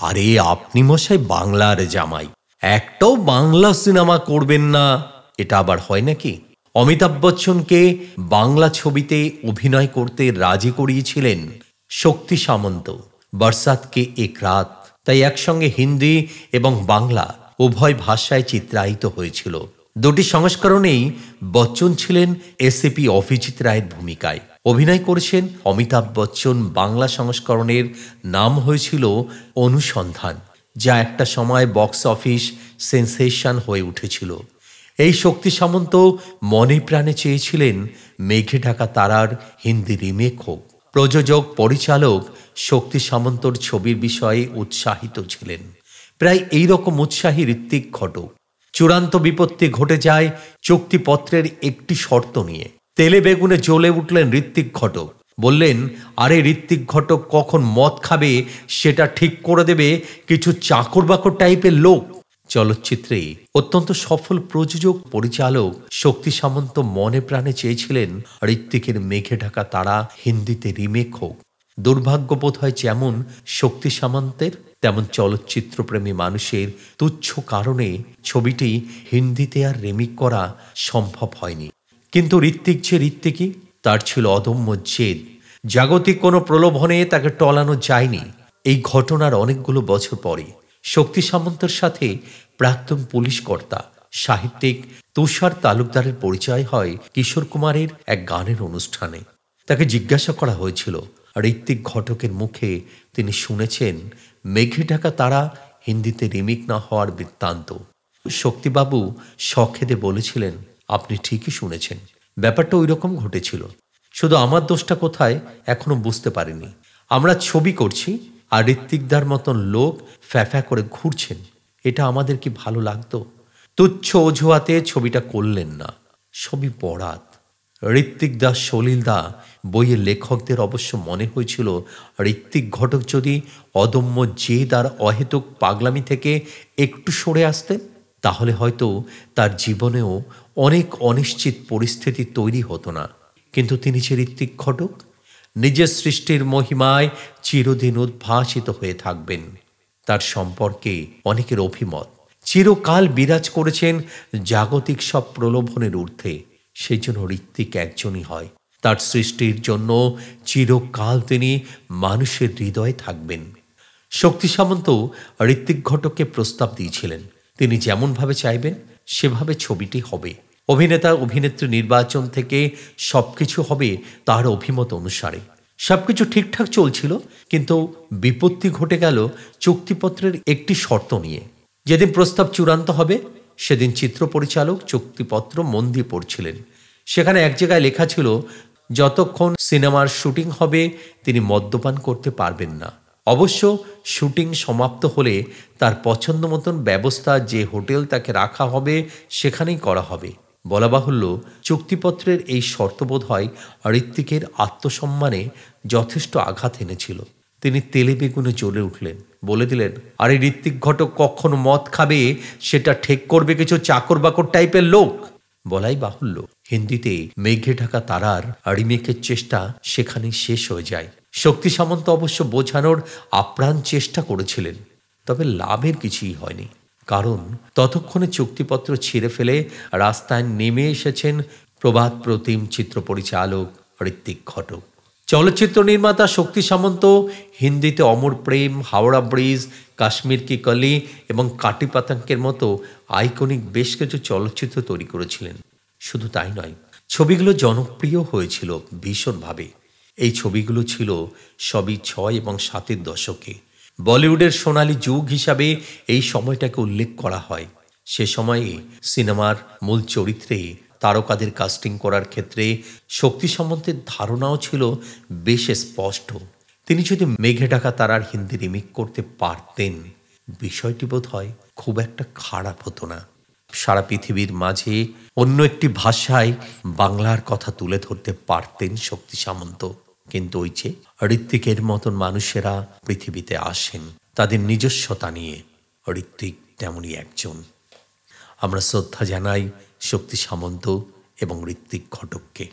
আরে আপনি মশাই বাংলার জামাই, একটাও বাংলা সিনেমা করবেন না, এটা আবার হয় নাকি? অমিতাভ বচ্চনকে বাংলা ছবিতে অভিনয় করতে রাজি করিয়েছিলেন শক্তি সামন্ত, বরসাতকে এক রাত। তাই একসঙ্গে হিন্দি এবং বাংলা উভয় ভাষায় চিত্রায়িত হয়েছিল। দুটি সংস্করণেই বচ্চন ছিলেন এসএপি অভিজিৎ রায়ের ভূমিকায়। অভিনয় করেছেন অমিতাভ বচ্চন। বাংলা সংস্করণের নাম হয়েছিল অনুসন্ধান, যা একটা সময় বক্স অফিস সেন্সেশন হয়ে উঠেছিল। এই শক্তি সামন্ত মনে প্রাণে চেয়েছিলেন মেঘে ঢাকা তারার হিন্দি রিমেক হোক। প্রযোজক পরিচালক শক্তি সামন্তর ছবির বিষয়ে উৎসাহিত ছিলেন। প্রায় এই রকম উৎসাহী ঋত্বিক ঘটক। চূড়ান্ত বিপত্তি ঘটে যায় চুক্তিপত্রের একটি শর্ত নিয়ে। তেলে বেগুনে জ্বলে উঠলেন ঋত্বিক ঘটক। বললেন, আরে ঋত্বিক ঘটক কখন মদ খাবে সেটা ঠিক করে দেবে কিছু চাকর বাকর টাইপের লোক। চলচ্চিত্রে অত্যন্ত সফল প্রযোজক পরিচালক শক্তি সামন্ত মনে প্রাণে চেয়েছিলেন ঋত্বিকের মেঘে ঢাকা তারা হিন্দিতে রিমেক হোক। দুর্ভাগ্য বোধ হয় যেমন শক্তি সামন্তের, তেমন চলচ্চিত্রপ্রেমী মানুষের তুচ্ছ কারণে ছবিটি হিন্দিতে আর রিমেক করা সম্ভব হয়নি। কিন্তু ঋত্বিক যে ঋত্বিকই, তার ছিল অদম্য জেদ। জাগতিক কোনো প্রলোভনে তাকে টলানো যায়নি। এই ঘটনার অনেকগুলো বছর পরে শক্তি সামন্তের সাথে প্রাক্তন পুলিশ কর্তা সাহিত্যিক তুষার তালুকদারের পরিচয় হয় কিশোর কুমারের এক গানের অনুষ্ঠানে। তাকে জিজ্ঞাসা করা হয়েছিল, ঋত্বিক ঘটকের মুখে তিনি শুনেছেন মেঘে ঢাকা তারা হিন্দিতে রিমেক না হওয়ার বৃত্তান্ত। শক্তিবাবু সখেদে বলেছিলেন, আপনি ঠিকই শুনেছেন, ব্যাপারটা ওই রকম ঘটেছিল। শুধু আমার দোষটা কোথায় এখনো বুঝতে পারিনি। আমরা ছবি করছি আর ঋত্বিকদার মতন লোক ফ্যাফ্যা করে ঘুরছেন, এটা আমাদের কি ভালো লাগতো? তুচ্ছ অজুহাতে ছবিটা করলেন না। ছবি বরাত। ঋত্বিক দাস সলিল দা বইয়ের লেখকদের অবশ্য মনে হয়েছিল ঋত্বিক ঘটক যদি অদম্য জেদ আর অহেতুক পাগলামি থেকে একটু সরে আসতেন, তাহলে হয়তো তার জীবনেও অনেক অনিশ্চিত পরিস্থিতি তৈরি হতো না। কিন্তু তিনি যে ঋত্বিক ঘটক, নিজের সৃষ্টির মহিমায় চিরদিন উদ্ভাসিত হয়ে থাকবেন। তার সম্পর্কে অনেকের অভিমত, চিরকাল বিরাজ করেছেন জাগতিক সব প্রলোভনের ঊর্ধ্বে। সেই জন্য ঋত্বিক একজনই হয়। তার সৃষ্টির জন্য চিরকাল তিনি মানুষের হৃদয়ে থাকবেন। শক্তি সামন্ত ঋত্বিক ঘটককে প্রস্তাব দিয়েছিলেন, তিনি যেমনভাবে চাইবেন সেভাবে ছবিটি হবে। অভিনেতা অভিনেত্রী নির্বাচন থেকে সবকিছু হবে তার অভিমত অনুসারে। সবকিছু ঠিকঠাক চলছিল, কিন্তু বিপত্তি ঘটে গেল চুক্তিপত্রের একটি শর্ত নিয়ে। যেদিন প্রস্তাব চূড়ান্ত হবে সেদিন চিত্র পরিচালক চুক্তিপত্র মন দিয়ে পড়ছিলেন। সেখানে এক জায়গায় লেখা ছিল, যতক্ষণ সিনেমার শুটিং হবে তিনি মদ্যপান করতে পারবেন না। অবশ্য শুটিং সমাপ্ত হলে তার পছন্দ মতন ব্যবস্থা যে হোটেল তাকে রাখা হবে সেখানেই করা হবে। বলা বাহুল্য, চুক্তিপত্রের এই শর্তবোধ হয় ঋত্বিকের আত্মসম্মানে যথেষ্ট আঘাত এনেছিল। তিনি তেলে বেগুনে জ্বলে উঠলেন, বলে দিলেন, আরে ঋত্বিক ঘটক কখনো মদ খাবে সেটা ঠিক করবে কিছু চাকর বাকর টাইপের লোক। বলাই বাহুল্য, হিন্দিতে মেঘে ঢাকা তারার রিমেকের চেষ্টা সেখানেই শেষ হয়ে যায়। শক্তি সামন্ত অবশ্য বোঝানোর আপ্রাণ চেষ্টা করেছিলেন, তবে লাভের কিছুই হয়নি। কারণ ততক্ষণে চুক্তিপত্র ছিঁড়ে ফেলে রাস্তায় নেমে এসেছেন প্রভাত প্রতিম চিত্র পরিচালক ঋত্বিক ঘটক। চলচ্চিত্র নির্মাতা শক্তি সামন্ত হিন্দিতে অমর প্রেম, হাওড়া ব্রিজ, কাশ্মীর কি কলি এবং কাটি পাতাঙ্কের মতো আইকনিক বেশ কিছু চলচ্চিত্র তৈরি করেছিলেন। শুধু তাই নয়, ছবিগুলো জনপ্রিয় হয়েছিল ভীষণভাবে। এই ছবিগুলো ছিল সবই ৬ এবং ৭-এর দশকে। বলিউডের সোনালী যুগ হিসাবে এই সময়টাকে উল্লেখ করা হয়। সে সময়ে সিনেমার মূল চরিত্রে তারকাদের কাস্টিং করার ক্ষেত্রে শক্তি সামন্তের ধারণাও ছিল বেশ স্পষ্ট। তিনি যদি মেঘে ঢাকা তারার হিন্দি রিমেক করতে পারতেন, বিষয়টি বোধ হয় খুব একটা খারাপ হতো না। সারা পৃথিবীর মাঝে অন্য একটি ভাষায় বাংলার কথা তুলে ধরতে পারতেন শক্তি সামন্ত। কিন্তু ওই যে ঋত্বিকের মতন মানুষেরা পৃথিবীতে আসেন তাদের নিজস্বতা নিয়ে, ঋত্বিক তেমনই একজন। আমরা শ্রদ্ধা জানাই শক্তি সামন্ত এবং ঋত্বিক ঘটককে।